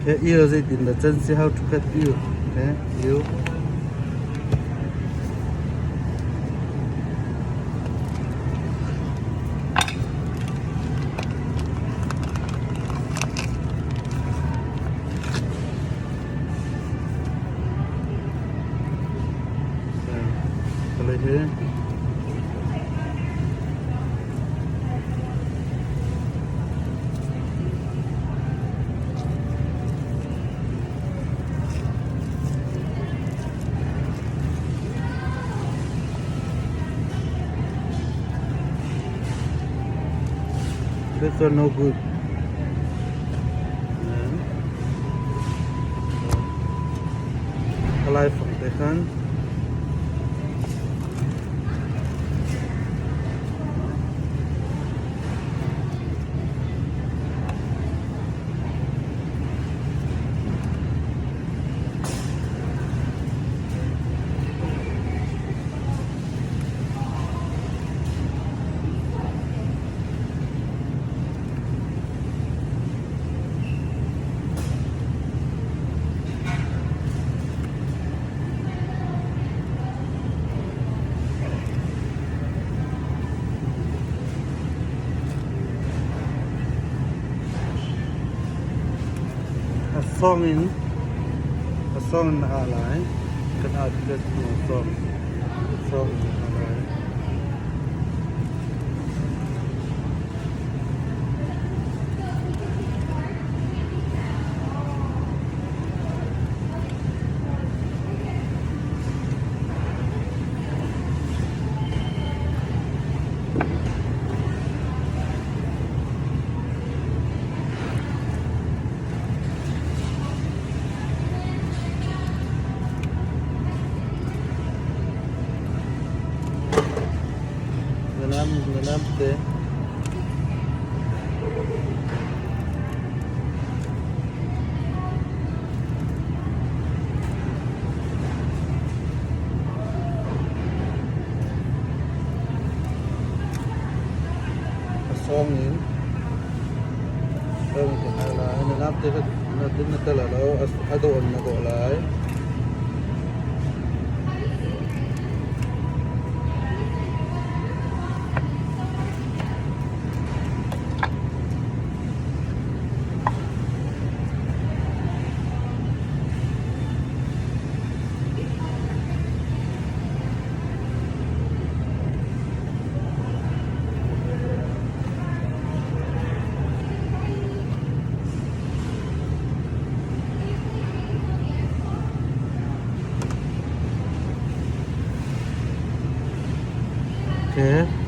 Okay, ears it in the sense how to cut you. Okay, you. Color here. This one no good. Alive from the can. A song in ally can add just no song in ally. Nanamte. Asongin. Song in ally. Nanamte na din na talalo as adoon na ko alay. Okay.